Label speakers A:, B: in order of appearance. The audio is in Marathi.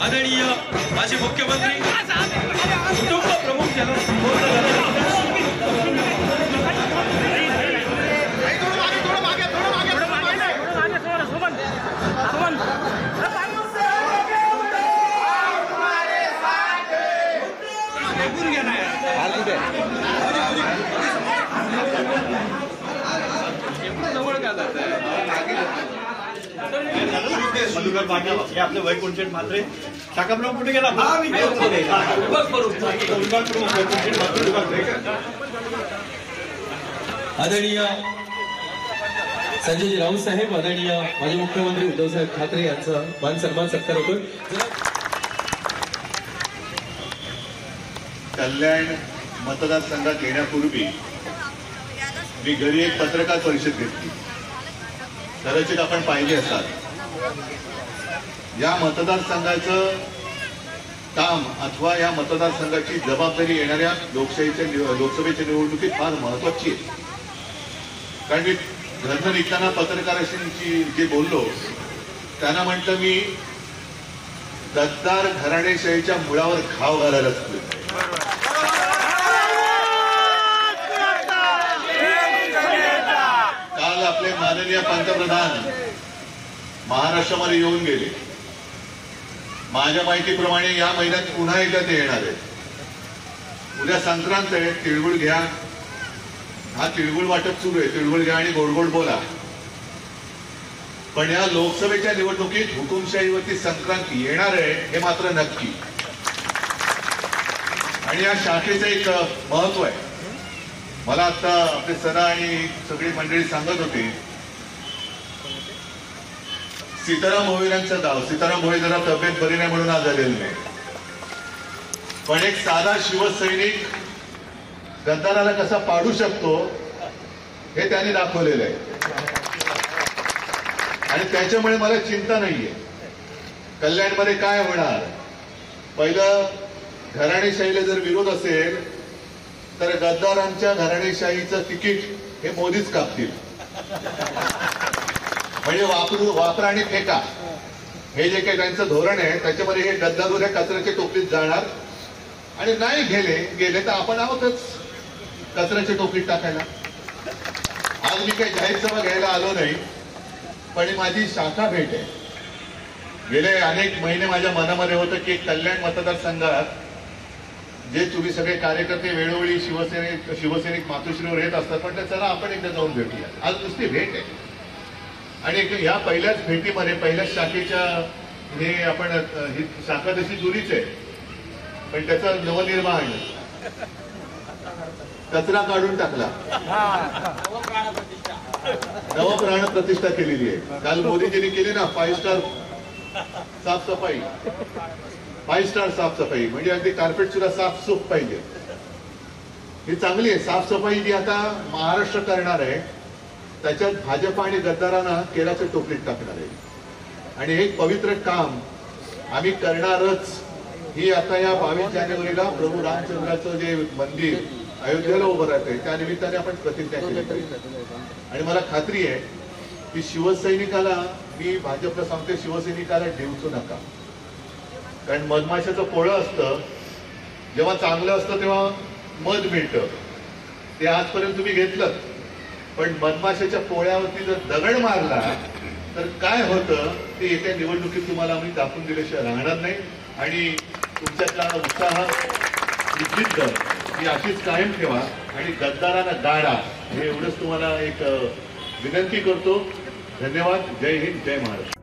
A: आदरणीय माजी मुख्यमंत्री कुटुंब प्रमुख मधुकर पाटील हे आपले वैकुंठ म्हात्रे शाखा प्रमुख कुठे गेला
B: आदरणीय संजय राऊत साहेब, आदरणीय माजी मुख्यमंत्री उद्धव साहेब ठाकरे यांचा मान सन्मान सत्कार होतो।
C: कल्याण मतदारसंघात येण्यापूर्वी मी घरी एक पत्रकार परिषद घेतली। कदाचित आपण पाहिली असाल। या मतदारसंघाचं काम अथवा या मतदारसंघाची जबाबदारी येणाऱ्या लोकसभेच्या निवडणुकीत फार महत्वाची आहे। कारण मी घरनं निघताना पत्रकारांशी जे बोललो त्यांना म्हटलं मी गद्दार घराणेशाहीच्या मुळावर घाव घालायला लागलो। काल आपले माननीय पंतप्रधान महाराष्ट्रामध्ये येऊन गेले। माझ्या माहितीप्रमाणे या महिन्यात पुन्हा एकदा ते येणार आहेत। उद्या संक्रांत आहे, तिळगुळ घ्या। हा तिळगुळ वाटप सुरू आहे, तिळगुळ घ्या आणि गोड गोड बोला। पण या लोकसभेच्या निवडणुकीत हुकुमशाहीवरती संक्रांत येणार आहे हे मात्र नक्की। आणि या शाखेचं एक महत्व आहे। मला आता आपले सरा आणि सगळी मंडळी सांगत होते, सीताराम भोईरांचं गाव, सीताराम भोई जरा तब्येत बरी नाही म्हणून आज आलेलं नाही, पण एक साधा शिवसैनिक गद्दाराला कसा पाडू शकतो हे त्यांनी दाखवलेलं आहे। आणि त्याच्यामुळे मला चिंता नाहीये कल्याणमध्ये काय होणार। पहिलं, घराणेशाहीला जर विरोध असेल तर गद्दारांच्या घराणेशाहीचं तिकीट हे मोदीच कापतील। म्हणजे वापरा आणि फेका हे जे काही त्यांचं धोरण आहे त्याच्यामध्ये हे गद्दार उद्या कचऱ्याच्या टोपलीत जाणार। आणि नाही गेले तर आपण आहोतच कचऱ्याच्या टोपलीत टाकायला। आज मी काही जाहीर सभा घ्यायला आलो नाही, पण माझी शाखा भेट आहे। गेले अनेक महिने माझ्या मनामध्ये होतं की कल्याण मतदारसंघात जे तुम्ही सगळे कार्यकर्ते वेळोवेळी शिवसैनिक मातोश्रीवर येत असतात, पण चला आपण एकदा जाऊन भेटूया। आज नुसती भेट आहे। आणि ह्या पहिल्याच भेटीमध्ये पहिल्याच शाखेच्या हे आपण ही शाखा तशी जुनीच आहे, पण त्याचा नवनिर्माण कचरा काढून टाकला, नवप्राण प्रतिष्ठा केलेली आहे। काल मोदीजींनी केली ना 5 स्टार साफसफाई, 5 स्टार साफसफाई, म्हणजे अगदी कार्पेट सुद्धा साफसूफ पाहिजे। ही चांगली आहे साफसफाई जी आता महाराष्ट्र करणार आहे, त्याच्यात भाजप आणि गद्दारांना केराच्या टोपलीत टाकणार आहे। आणि हे पवित्र काम आम्ही करणारच। ही आता या 22 जानेवारीला प्रभू रामचंद्राचं जे मंदिर अयोध्येला उभं राहतंय त्या निमित्ताने आपण प्रतिज्ञा केली पाहिजे। आणि मला खात्री आहे की शिवसैनिकाला, मी भाजपला सांगते, शिवसैनिकाला डिवचू नका। कारण मधमाशाचं पोळं असतं, जेव्हा चांगलं असतं तेव्हा मध मिळतं, ते आजपर्यंत तुम्ही घेतलं। पण मधमाशाच्या पोळ्यावरती जर दगड मारला तर काय होतं ते येत्या निवडणुकीत तुम्हाला आम्ही दाखवून दिल्याशिवाय राहणार नाही। आणि तुमच्यातला उत्साह, जिद्द ही अशीच कायम ठेवा आणि गद्दारांना गाडा, हे एवढंच तुम्हाला एक विनंती करतो। धन्यवाद। जय हिंद, जय महाराष्ट्र।